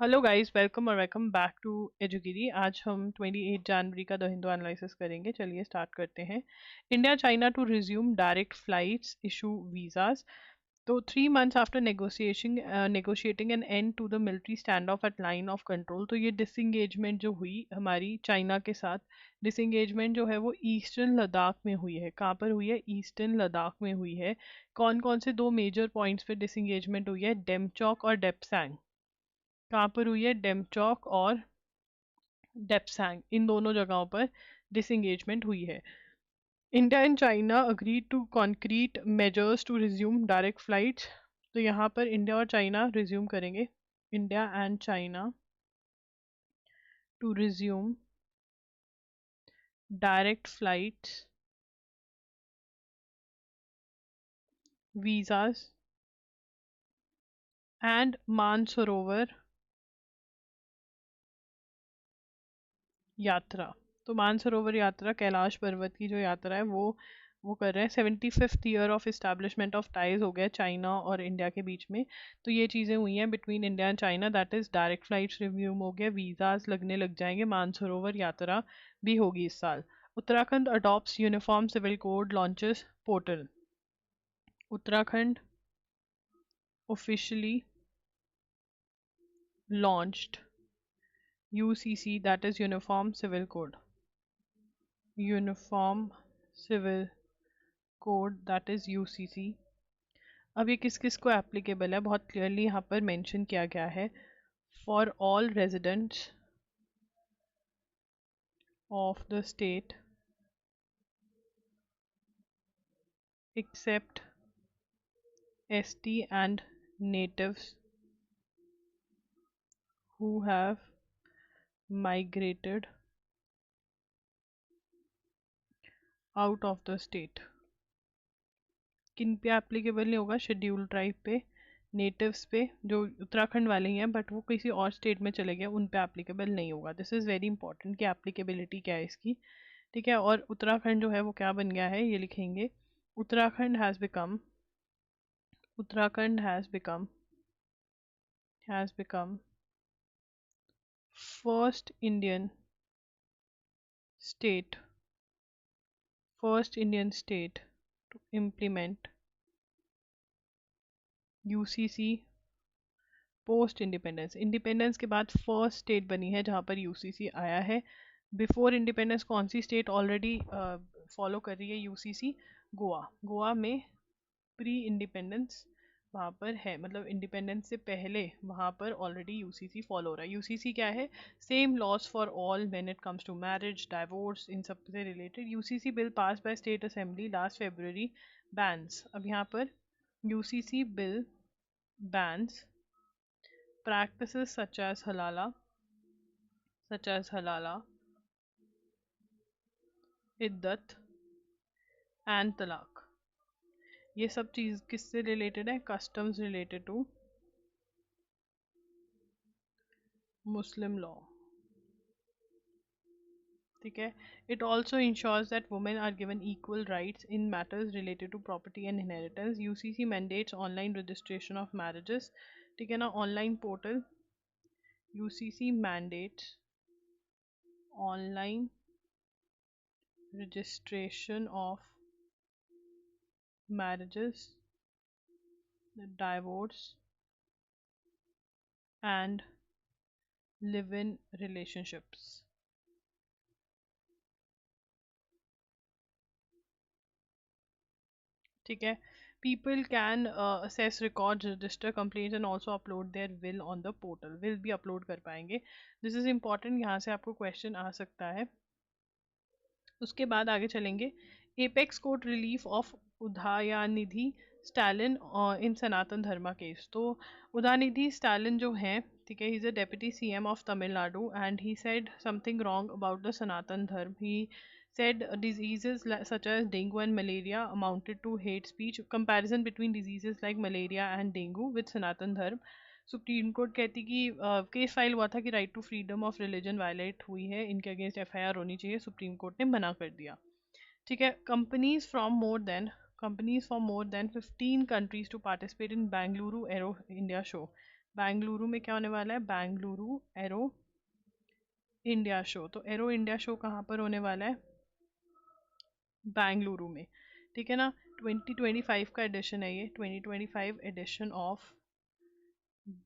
Hello guys, welcome और welcome back to एजुगिरी। आज हम 28 जनवरी का द हिंदू एनालिसिस करेंगे। चलिए स्टार्ट करते हैं। India China to resume direct flights, issue visas. तो 3 months after negotiating an end to the military stand off at line of control, तो ये डिसंगेजमेंट जो हुई हमारी चाइना के साथ, डिसंगेजमेंट जो है वो ईस्टर्न लद्दाख में हुई है। कहाँ पर हुई है? ईस्टर्न लद्दाख में हुई है। कौन कौन से दो मेजर पॉइंट्स पे डिसंगेजमेंट हुई है? डेमचौक और डेप्सैंग। कहाँ पर हुई है? डेमचौक और डेप्सैंग, इन दोनों जगहों पर डिसंगेजमेंट हुई है। India and China agree to concrete measures to resume direct flights. तो यहाँ पर इंडिया और चाइना रिज्यूम करेंगे। India and China to resume direct flights, visas and Mansarovar Yatra. तो मानसरोवर यात्रा, कैलाश पर्वत की जो यात्रा है वो कर रहे हैं। 75th year of establishment of ties हो गया चाइना और इंडिया के बीच में। तो ये चीज़ें हुई हैं between India and China, that is direct flights resume हो गया, वीज़ाज लगने लग जाएंगे, मानसरोवर यात्रा भी होगी इस साल। Uttarakhand adopts uniform civil code, launches portal. Uttarakhand officially launched UCC, that is Uniform Civil Code. Uniform civil code, that is UCC. अब ये किस किस को एप्लीकेबल है? बहुत क्लियरली यहाँ पर मेंशन किया गया है। For all residents of the state except ST and natives who have migrated out of the state. किन पे एप्लीकेबल नहीं होगा? शेड्यूल्ड ट्राइब पे, नेटिव्स पे, जो उत्तराखंड वाले ही हैं बट वो किसी और स्टेट में चले गए, उन पे एप्लीकेबल नहीं होगा। दिस इज़ वेरी इंपॉर्टेंट कि एप्लीकेबिलिटी क्या है इसकी। ठीक है। और उत्तराखंड जो है वो क्या बन गया है, ये लिखेंगे। Uttarakhand has become, Uttarakhand has become first Indian state, first Indian state to implement UCC post independence. Independence के बाद फर्स्ट स्टेट बनी है जहाँ पर यूसीसी आया है। बिफोर इंडिपेंडेंस कौन सी स्टेट ऑलरेडी फॉलो कर रही है यूसीसी? गोवा। गोवा में प्री इंडिपेंडेंस वहाँ पर है, मतलब इंडिपेंडेंस से पहले वहाँ पर ऑलरेडी यूसीसी फॉलो हो रहा है। यूसीसी क्या है? Same laws for all when it comes to marriage, divorce, इन सब से रिलेटेड। UCC bill pass by state assembly last February bans. अब यहाँ पर UCC bill bans practices such as halala, इद्दत एंड तलाक। ये सब चीज़ किससे रिलेटेड है? Customs related to Muslim law. ठीक है। It also ensures that women are given equal rights in matters related to property and inheritance. UCC mandates online registration of marriages. ठीक है ना, online portal. UCC mandates online registration of marriages, divorce and live-in relationships. ठीक है। People can access record, register complaints and also upload their will on the portal. Will भी upload कर पाएंगे। This is important, यहाँ से आपको question आ सकता है। उसके बाद आगे चलेंगे। Apex court relief of Udhayanidhi Stalin in Sanatan Dharma case. तो उदयनिधि स्टालिन जो हैं, ठीक है, he is a deputy CM of Tamil Nadu and he said something wrong about the Sanatan Dharma. He said diseases such as dengue and malaria amounted to hate speech. Comparison between diseases like malaria and dengue with Sanatan Dharm. Supreme Court कहती कि case file हुआ था कि right to freedom of religion violate हुई है, इनके against FIR होनी चाहिए। सुप्रीम कोर्ट ने मना कर दिया। ठीक है। Companies from more than 15 countries to participate in Bengaluru aero India show. Bengaluru में क्या होने वाला है? Bengaluru aero India show. तो एरो इंडिया शो कहाँ पर होने वाला है? बेंगलुरु में, ठीक है ना। 2025 का एडिशन है ये, 2025 एडिशन ऑफ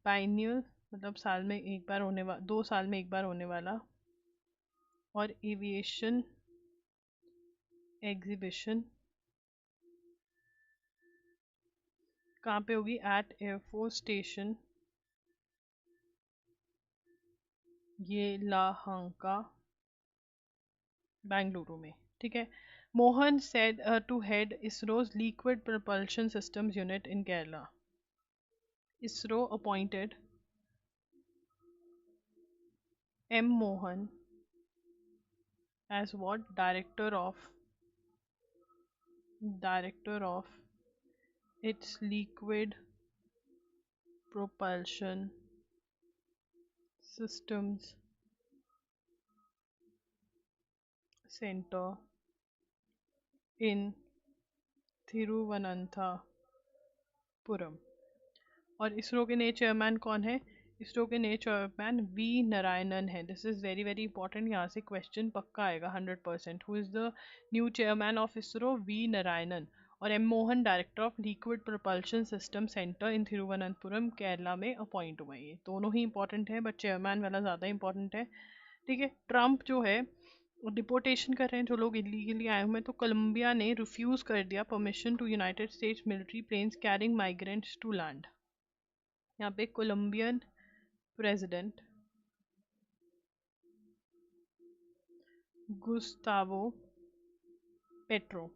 बाइनियल, मतलब साल में एक बार होने वाला, 2 साल में एक बार होने वाला, और एविएशन एग्जीबिशन कहाँ पे होगी? एट एयरफोर्स स्टेशन ये लाहंका, बेंगलुरु में, ठीक है। Mohan said to head ISRO's liquid propulsion systems unit in Kerala. ISRO appointed M Mohan as what? Director of its liquid propulsion systems center in Thiruvananthapuram. और इसरो के नए चेयरमैन कौन है? इसरो के नए चेयरमैन वी नारायणन है। This is very very important, यहाँ से क्वेश्चन पक्का आएगा 100%। Who is the new chairman of ISRO? V Narayanan. और M Mohan director of liquid propulsion system centre in Thiruvananthapuram Kerala में अपॉइंट हुआ है। ये दोनों ही इंपॉर्टेंट है, बट चेयरमैन वाला ज़्यादा इंपॉर्टेंट है, ठीक है। ट्रम्प जो है डिपोटेशन कर रहे हैं जो लोग इलीगली आए हुए हैं, तो कोलंबिया ने रिफ्यूज़ कर दिया permission to United States military planes carrying migrants to land. यहाँ पे Colombian president Gustavo Petro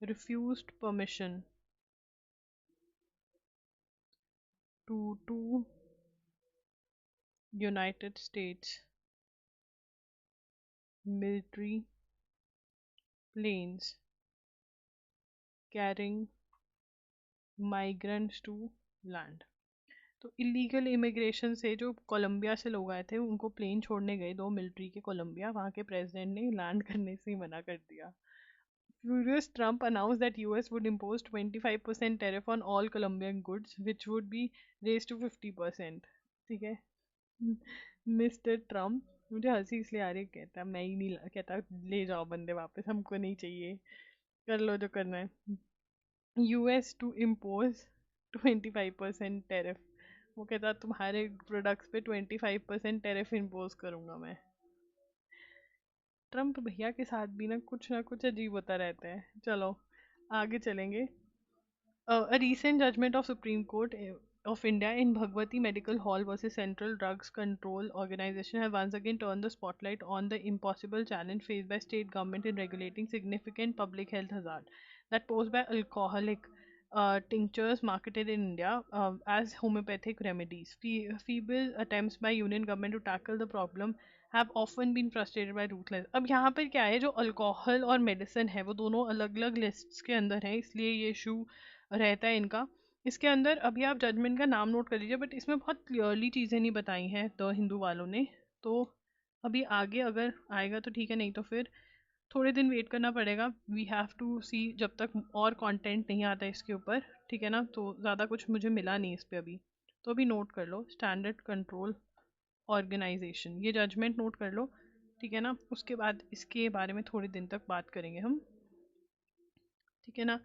refused permission to two United States military planes carrying migrants to land. तो इलीगल इमिग्रेशन से जो कोलंबिया से लोग आए थे उनको प्लेन छोड़ने गए दो मिलिट्री के कोलंबिया, वहाँ के प्रेसिडेंट ने लैंड करने से ही मना कर दिया। Furious Trump announced that US would impose 25% tariff on all Colombian goods, which would be raised to 50%. ठीक है। मिस्टर ट्रम्प, मुझे हंसी इसलिए आ रही है, कहता मैं ही नहीं कहता ले जाओ बंदे वापस, हमको नहीं चाहिए, कर लो जो करना है। US to impose 25% tariff. वो कहता तुम्हारे प्रोडक्ट्स पे 25% टेरिफ इम्पोज करूंगा मैं। ट्रम्प भैया के साथ भी ना कुछ अजीब होता रहता है। चलो आगे चलेंगे। A recent judgment of Supreme Court of India in Bhagwati Medical Hall versus Central Drugs Control Organization have once again turned the spotlight on the impossible challenge faced by state government in regulating significant public health hazard that posed by alcoholic tinctures marketed in India as homeopathic remedies. Feeble attempts by union government to tackle the problem have often been frustrated by ruthless. अब यहाँ पर क्या है, जो alcohol और medicine है वो दोनों अलग अलग लिस्ट्स के अंदर है, इसलिए ये इशू रहता है इनका। इसके अंदर अभी आप जजमेंट का नाम नोट कर लीजिए, बट इसमें बहुत क्लियरली चीज़ें नहीं बताई हैं द हिंदू वालों ने। तो अभी आगे अगर आएगा तो ठीक है, नहीं तो फिर थोड़े दिन वेट करना पड़ेगा। वी हैव टू सी जब तक और कंटेंट नहीं आता इसके ऊपर, ठीक है ना। तो ज़्यादा कुछ मुझे मिला नहीं इस पर अभी, तो अभी नोट कर लो स्टैंडर्ड कंट्रोल ऑर्गेनाइजेशन, ये जजमेंट नोट कर लो, ठीक है ना। उसके बाद इसके बारे में थोड़े दिन तक बात करेंगे हम, ठीक है ना।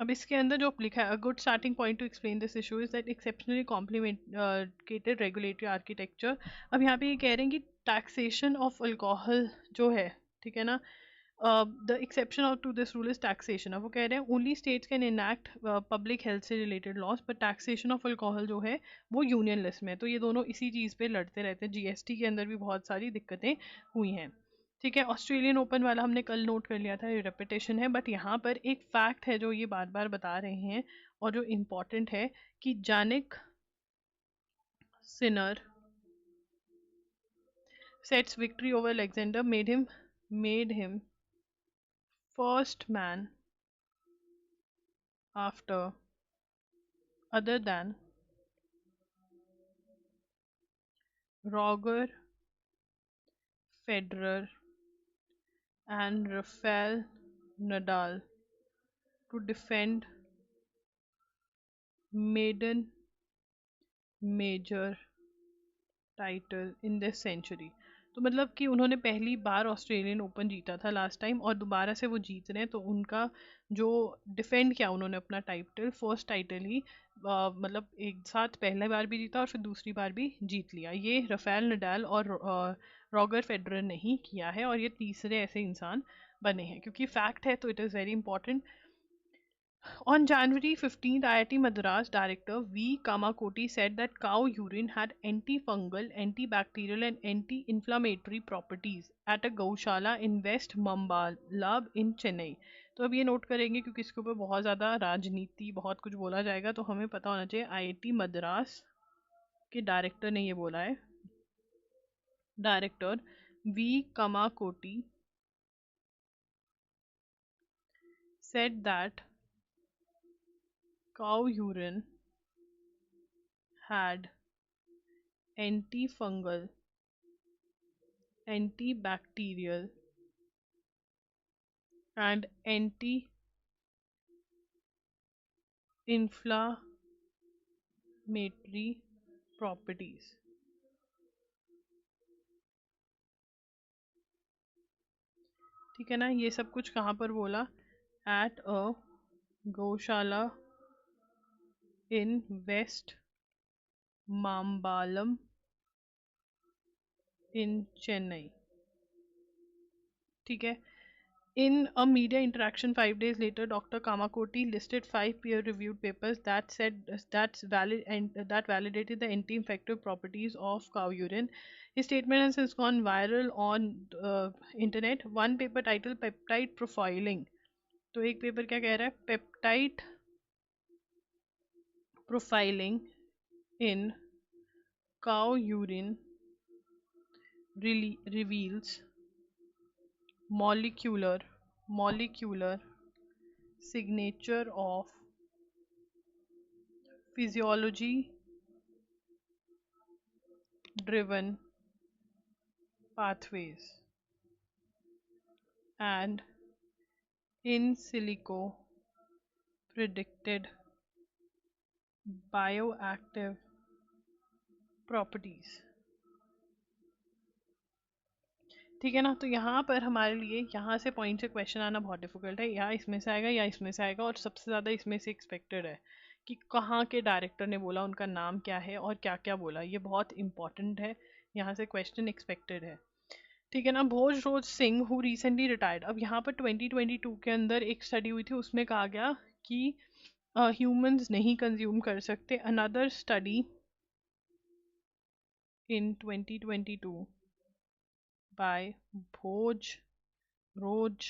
अब इसके अंदर जो लिखा है, a good starting point two explain this issue is that exceptionally complimented regulatory architecture. अब यहाँ पे ये कह रहे हैं कि टैक्सेशन ऑफ अल्कोहल जो है, ठीक है ना, the exception of to this rule is taxation. अब वो कह रहे हैं only states can enact public health से related laws, but taxation of alcohol जो है वो यूनियन लिस्ट में है। तो ये दोनों इसी चीज़ पे लड़ते रहते हैं। जीएसटी के अंदर भी बहुत सारी दिक्कतें हुई हैं, ठीक है। ऑस्ट्रेलियन ओपन वाला हमने कल नोट कर लिया था, ये रेपिटेशन है, बट यहाँ पर एक फैक्ट है जो ये बार बार बता रहे हैं और जो इम्पोर्टेंट है कि Jannik Sinner sets victory over Alexander made him first man after other than Roger Federer and Rafael Nadal to defend maiden major title in this century. तो मतलब कि उन्होंने पहली बार ऑस्ट्रेलियन ओपन जीता था लास्ट टाइम, और दोबारा से वो जीत रहे हैं, तो उनका जो डिफेंड किया उन्होंने अपना टाइटल, फर्स्ट टाइटल ही मतलब एक साथ पहले बार भी जीता और फिर दूसरी बार भी जीत लिया। ये राफेल नडाल और रॉगर फेडरर ने ही किया है, और ये तीसरे ऐसे इंसान बने हैं, क्योंकि फैक्ट है तो it is very important. On January 15th, IIT Madras director V. Kamakoti said that cow urine had antifungal, antibacterial, and anti-inflammatory properties at a गौशाला in West Mambalab in Chennai। तो अब ये नोट करेंगे क्योंकि इसके ऊपर बहुत ज़्यादा राजनीति बहुत कुछ बोला जाएगा, तो हमें पता होना चाहिए IIT मद्रास के डायरेक्टर ने ये बोला है। Director V. Kamakoti said that cow urine had antifungal, antibacterial, and anti-inflammatory properties। ठीक है ना, ये सब कुछ कहाँ पर बोला? एट अ गौशाला इन वेस्ट माम्बालम इन चेन्नई। ठीक है। In a media interaction 5 days later, Dr. Kamakoti listed 5 peer-reviewed papers that said that's valid and that validated the anti-infective properties of cow urine. His statement has since gone viral on internet. One paper titled "Peptide Profiling." तो एक paper क्या कह रहा है? Peptide profiling in cow urine reveals molecular signature of physiology driven pathways and in silico predicted bioactive properties। ठीक है ना, तो यहाँ पर हमारे लिए यहाँ से पॉइंट से क्वेश्चन आना बहुत डिफिकल्ट है, या इसमें से आएगा या इसमें से आएगा, और सबसे ज़्यादा इसमें से एक्सपेक्टेड है कि कहाँ के डायरेक्टर ने बोला, उनका नाम क्या है और क्या क्या बोला, ये बहुत इंपॉर्टेंट है, यहाँ से क्वेश्चन एक्सपेक्टेड है। ठीक है ना। भोज रोज सिंह हु रिसेंटली रिटायर्ड, अब यहाँ पर 2022 के अंदर एक स्टडी हुई थी, उसमें कहा गया कि ह्यूमंस नहीं कंज्यूम कर सकते। Another study in 2022 by Bhoj Roj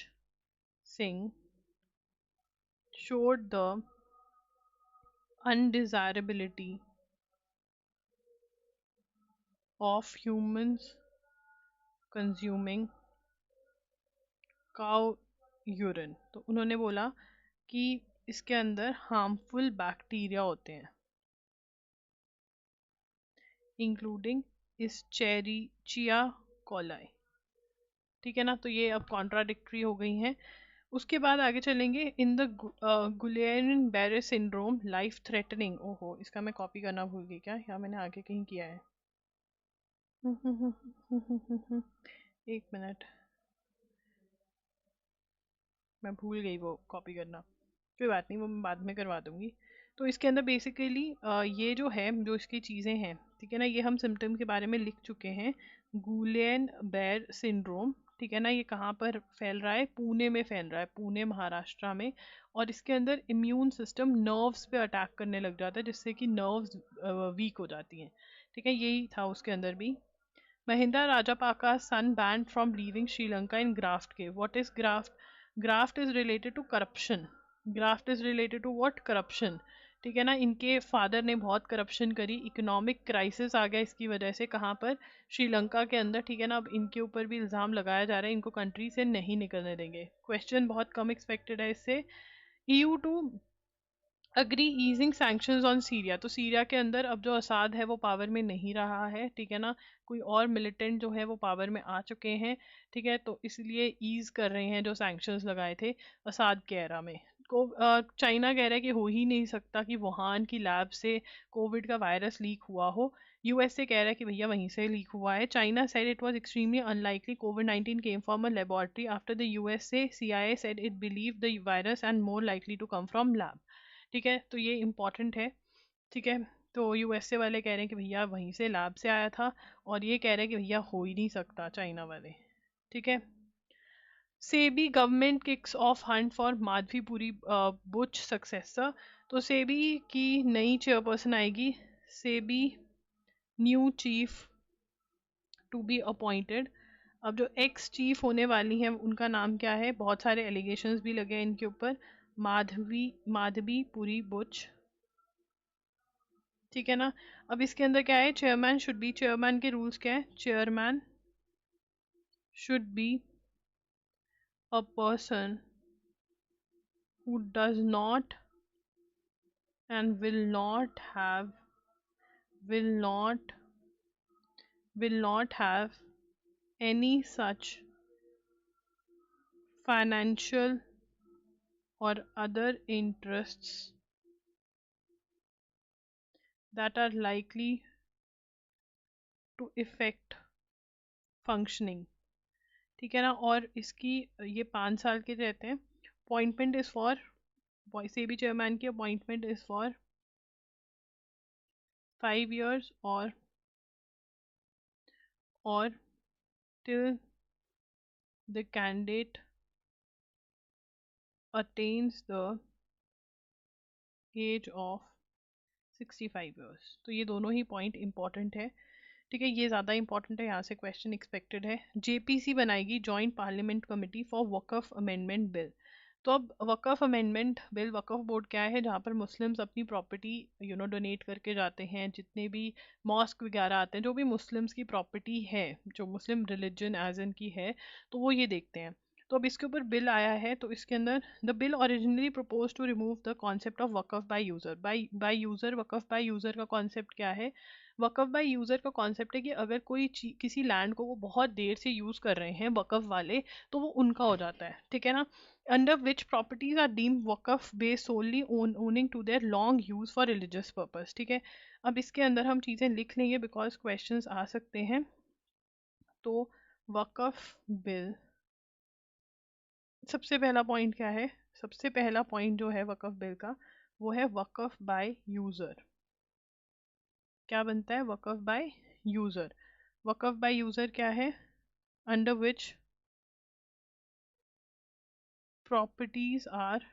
Singh showed the undesirability of humans consuming cow urine। तो उन्होंने बोला कि इसके अंदर हार्मफुल बैक्टीरिया होते हैं, इंक्लूडिंग इस्चेरिचिया कोलाई। ठीक है ना, तो ये अब कॉन्ट्राडिक्टरी हो गई हैं। उसके बाद आगे चलेंगे। In the Guillain Barre syndrome life threatening. ओहो, इसका मैं कॉपी करना भूल गई क्या, या मैंने आगे कहीं किया है? एक मिनट, मैं भूल गई वो कॉपी करना। कोई बात नहीं, वो मैं बाद में करवा दूंगी। तो इसके अंदर बेसिकली ये जो है, जो इसकी चीज़ें हैं, ठीक है ना, ये हम सिम्टम के बारे में लिख चुके हैं। गुलियन बैर सिंड्रोम, ठीक है ना, ये कहाँ पर फैल रहा है? पुणे में फैल रहा है, पुणे महाराष्ट्र में। और इसके अंदर इम्यून सिस्टम नर्व्स पे अटैक करने लग जाता है, जिससे कि नर्व्स वीक हो जाती हैं। ठीक है, यही था उसके अंदर भी। Mahinda Rajapaksa's son banned from leaving Sri Lanka in graft cave. What is graft? Graft is related to corruption. Graft is related to what? Corruption। ठीक है ना, इनके फादर ने बहुत करप्शन करी, इकोनॉमिक क्राइसिस आ गया इसकी वजह से। कहाँ पर? श्रीलंका के अंदर। ठीक है ना, अब इनके ऊपर भी इल्ज़ाम लगाया जा रहा है, इनको कंट्री से नहीं निकलने देंगे। क्वेश्चन बहुत कम एक्सपेक्टेड है इससे। EU to agree easing sanctions on Syria. तो सीरिया के अंदर अब जो असाद है वो पावर में नहीं रहा है, ठीक है ना, कोई और मिलिटेंट जो है वो पावर में आ चुके हैं। ठीक है, तो इसलिए ईज कर रहे हैं जो सैंक्शंस लगाए थे असाद के एरा में। चाइना कह रहा है कि हो ही नहीं सकता कि वुहान की लैब से कोविड का वायरस लीक हुआ हो। यूएसए कह रहा है कि भैया वहीं से लीक हुआ है। China said it was extremely unlikely COVID-19 came from a laboratory after the USA CIA said it believed the virus and more likely to come from lab। ठीक है, तो ये इम्पोर्टेंट है। ठीक है, तो यूएसए वाले कह रहे हैं कि भैया वहीं से लैब से आया था, और ये कह रहे हैं कि भैया हो ही नहीं सकता, चाइना वाले। ठीक है, SEBI government kicks off hunt for Madhabi Puri Buch successor. तो सेबी की नई चेयरपर्सन आएगी, SEBI new chief to be appointed. अब जो एक्स चीफ होने वाली हैं उनका नाम क्या है, बहुत सारे एलिगेशंस भी लगे हैं इनके ऊपर, माधवीपुरी बुच। ठीक है ना। अब इसके अंदर क्या है, चेयरमैन शुड बी, चेयरमैन के रूल्स क्या है, chairman should be a person who does not and will not will not have any such financial or other interests that are likely to affect functioning। ठीक है ना। और इसकी ये 5 साल के रहते हैं। Appointment is for, SEBI chairman की appointment is for 5 years or till the candidate attains the age of 65 years। तो ये दोनों ही पॉइंट इंपॉर्टेंट है। ठीक है, ये ज़्यादा इंपॉर्टेंट है, यहाँ से क्वेश्चन एक्सपेक्टेड है। जेपीसी बनाएगी, joint parliament committee for Waqf amendment bill. तो अब वक्फ अमेंडमेंट बिल, वक्फ बोर्ड क्या है, जहाँ पर मुस्लिम्स अपनी प्रॉपर्टी डोनेट करके जाते हैं। जितने भी मॉस्क वगैरह आते हैं, जो भी मुस्लिम्स की प्रॉपर्टी है, जो मुस्लिम रिलीजन एज इन की है, तो वो ये देखते हैं। तो अब इसके ऊपर बिल आया है, तो इसके अंदर the bill originally propose to remove the concept of waqf by user. By user, waqf by user का कॉन्सेप्ट क्या है, वकफ बाय यूज़र का कॉन्सेप्ट है कि अगर कोई किसी लैंड को वो बहुत देर से यूज़ कर रहे हैं वकफ वाले, तो वो उनका हो जाता है। ठीक है ना। Under which properties are deemed waqf based solely owing to their long use for religious purpose. ठीक है, अब इसके अंदर हम चीज़ें लिख लेंगे बिकॉज क्वेश्चंस आ सकते हैं। तो वकफ बिल, सबसे पहला पॉइंट क्या है, सबसे पहला पॉइंट जो है वकफ बिल का, वो है वकफ बाय यूज़र। क्या बनता है, waqf by user. Waqf by user क्या है, under which properties are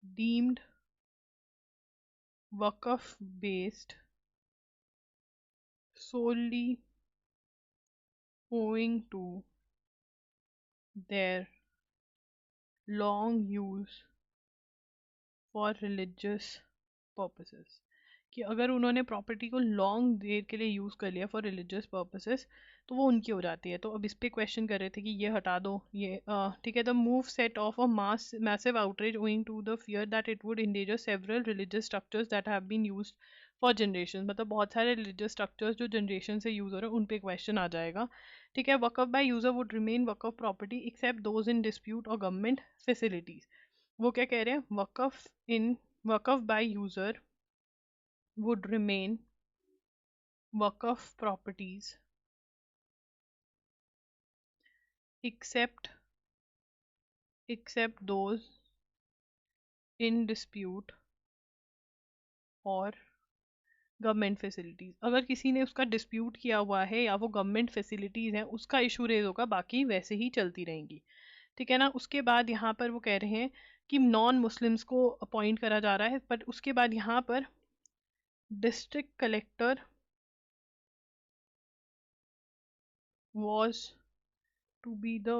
deemed waqf based solely owing to their long use for religious purposes। कि अगर उन्होंने प्रॉपर्टी को लॉन्ग देर के लिए यूज़ कर लिया फॉर रिलीजियस पर्पसेस, तो वो उनकी हो जाती है। तो अब इस पे क्वेश्चन कर रहे थे कि ये हटा दो ये। ठीक है, the move set off a massive outreach owing to the fear that it would endanger several religious structures that have been used for generation. मतलब बहुत सारे रिलीजियस स्ट्रक्चर्स जो जनरेशन से यूज़ हो रहे हैं, उन पे क्वेश्चन आ जाएगा। ठीक है, waqf by user would remain waqf property except those in dispute और गवर्नमेंट फैसिलिटीज। वो क्या कह रहे हैं, waqf by user would remain waqf properties except those in dispute और गवर्नमेंट फैसिलिटीज़। अगर किसी ने उसका डिस्प्यूट किया हुआ है या वो गवर्नमेंट फैसिलिटीज़ हैं, उसका इशू रेज होगा, बाकी वैसे ही चलती रहेंगी। ठीक है ना। उसके बाद यहाँ पर वो कह रहे हैं कि नॉन मुस्लिम्स को अपॉइंट करा जा रहा है, बट उसके बाद यहाँ पर district collector was to be the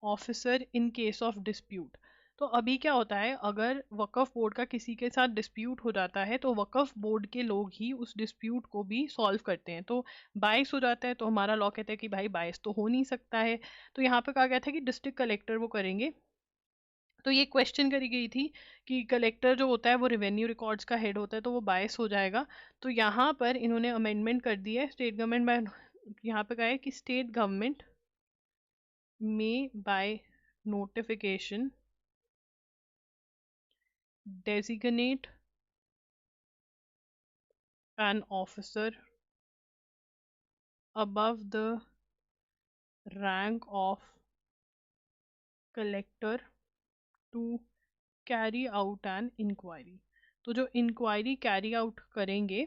officer in case of dispute. तो अभी क्या होता है, अगर वक्फ बोर्ड का किसी के साथ डिस्प्यूट हो जाता है, तो वक्फ बोर्ड के लोग ही उस डिस्प्यूट को भी सॉल्व करते हैं। तो बायस हो जाता है, तो हमारा लॉ कहता है कि भाई बायस तो हो नहीं सकता है। तो यहाँ पे कहा गया था कि डिस्ट्रिक्ट कलेक्टर वो करेंगे। तो ये क्वेश्चन करी गई थी कि कलेक्टर जो होता है वो रेवेन्यू रिकॉर्ड्स का हेड होता है, तो वो बायस हो जाएगा। तो यहाँ पर इन्होंने अमेंडमेंट कर दी है, स्टेट गवर्नमेंट में यहाँ पे कहा है कि स्टेट गवर्नमेंट में by notification designate an officer above the rank of collector to carry out an inquiry. तो जो इंक्वायरी कैरी आउट करेंगे,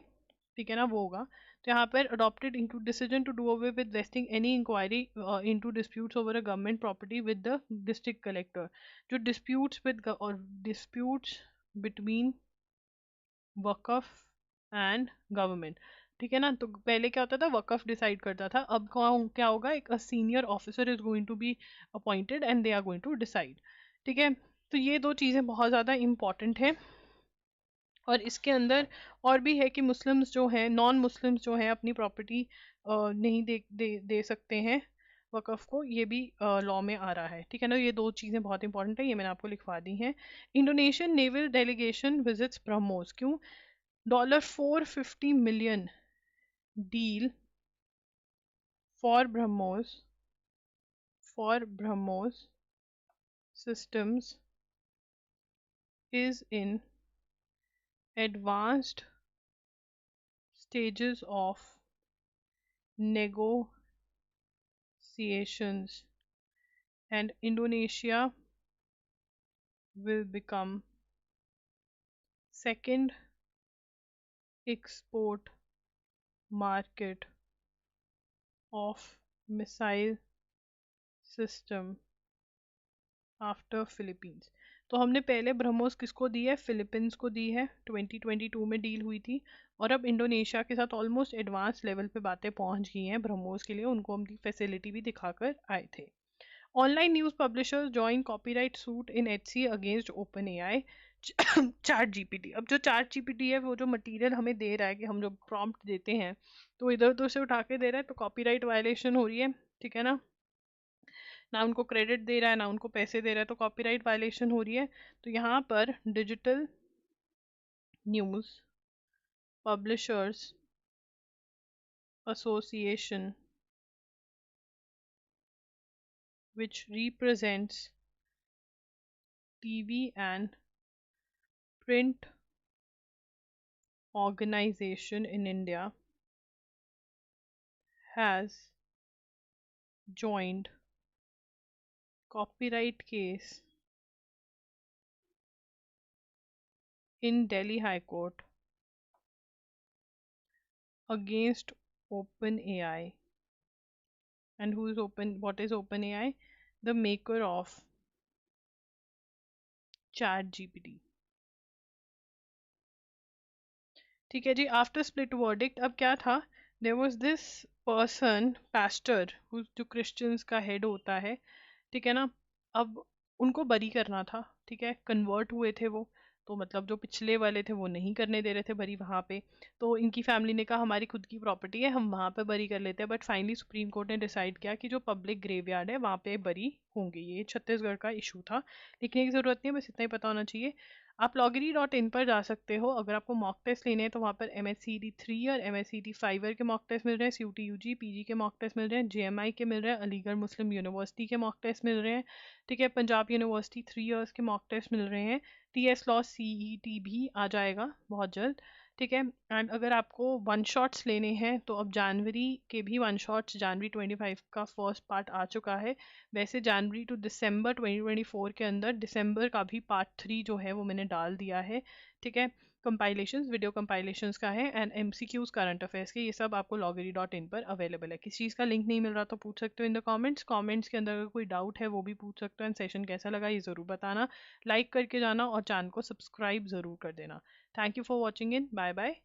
ठीक है ना, वो होगा। तो यहाँ पर adopted include decision to do away with vesting any inquiry into disputes over a government property with the district collector. जो डिस्प्यूट्स विद और disputes between waqf and government, ठीक है ना, तो पहले क्या होता था, वकफ डिसाइड करता था, अब क्या होगा, एक senior officer is going to be appointed and they are going to decide. ठीक है, तो ये दो चीज़ें बहुत ज़्यादा इम्पॉर्टेंट है। और इसके अंदर और भी है कि मुस्लिम्स जो हैं, नॉन मुस्लिम्स जो हैं, अपनी प्रॉपर्टी नहीं दे सकते हैं वकफ को, ये भी लॉ में आ रहा है। ठीक है ना, ये दो चीज़ें बहुत इंपॉर्टेंट है, ये मैंने आपको लिखवा दी हैं। Indonesian naval delegation visits BrahMos, क्यों? $450 million deal for BrahMos systems is in advanced stages of negotiations, and Indonesia will become second export market of missile system after Philippines. तो हमने पहले ब्रह्मोस किसको दी है? फिलीपींस को दी है, 2022 में डील हुई थी। और अब इंडोनेशिया के साथ ऑलमोस्ट एडवांस लेवल पे बातें पहुंच गई हैं ब्रह्मोस के लिए, उनको हम फैसिलिटी भी दिखाकर आए थे। Online news publishers join copyright suit in HC against open AI chat GPT. अब जो चैट जीपीटी है, वो जो मटेरियल हमें दे रहा है, कि हम जो प्रॉम्प्ट देते हैं तो इधर उधर से उठा के दे रहा है, तो कॉपीराइट वायलेशन हो रही है। ठीक है ना, ना उनको क्रेडिट दे रहा है, ना उनको पैसे दे रहा है, तो कॉपीराइट वायलेशन हो रही है। तो यहाँ पर digital news publishers association which represents TV and print organization in India has joined copyright case in Delhi High Court against OpenAI. And what is OpenAI? The maker of ChatGPT. ठीक है जी, after split verdict अब क्या था? There was this person, pastor, जो Christians का head होता है, ठीक है ना, अब उनको बरी करना था। ठीक है, कन्वर्ट हुए थे वो, तो मतलब जो पिछले वाले थे वो नहीं करने दे रहे थे बरी वहाँ पे। तो इनकी फैमिली ने कहा हमारी खुद की प्रॉपर्टी है, हम वहाँ पे बरी कर लेते हैं। बट फाइनली सुप्रीम कोर्ट ने डिसाइड किया कि जो पब्लिक ग्रेवयार्ड है वहाँ पे बरी होंगे। ये छत्तीसगढ़ का इशू था, लिखने की ज़रूरत नहीं है, बस इतना ही पता होना चाहिए। आप loggery.in पर जा सकते हो। अगर आपको मॉक टेस्ट लेने हैं तो वहाँ पर MSCD 3 और MSCD 5 ईयर के मॉक टेस्ट मिल रहे हैं, CUT UG PG के मॉक टेस्ट मिल रहे हैं, JMI के मिल रहे हैं, अलीगढ़ मुस्लिम यूनिवर्सिटी के मॉक टेस्ट मिल रहे हैं। ठीक है, पंजाब यूनिवर्सिटी 3 ईयर्स के मॉक टेस्ट मिल रहे हैं। TS लॉ CET भी आ जाएगा बहुत जल्द। ठीक है, एंड अगर आपको वन शॉट्स लेने हैं तो अब जनवरी के भी वन शॉट्स, जनवरी 25 का फर्स्ट पार्ट आ चुका है। वैसे जनवरी टू दिसंबर 2024 के अंदर दिसंबर का भी पार्ट 3 जो है वो मैंने डाल दिया है। ठीक है, कंपाइलेशंस, वीडियो कंपाइलेशंस का है, एंड MCQs करंट अफेयर्स के, ये सब आपको loggery.in पर अवेलेबल है। किसी चीज़ का लिंक नहीं मिल रहा तो पूछ सकते हो इन द कमेंट्स के अंदर अगर कोई डाउट है वो भी पूछ सकते हो। एंड सेशन कैसा लगा ये ज़रूर बताना, लाइक करके जाना और चैनल को सब्सक्राइब ज़रूर कर देना। Thank you for watching in, bye bye.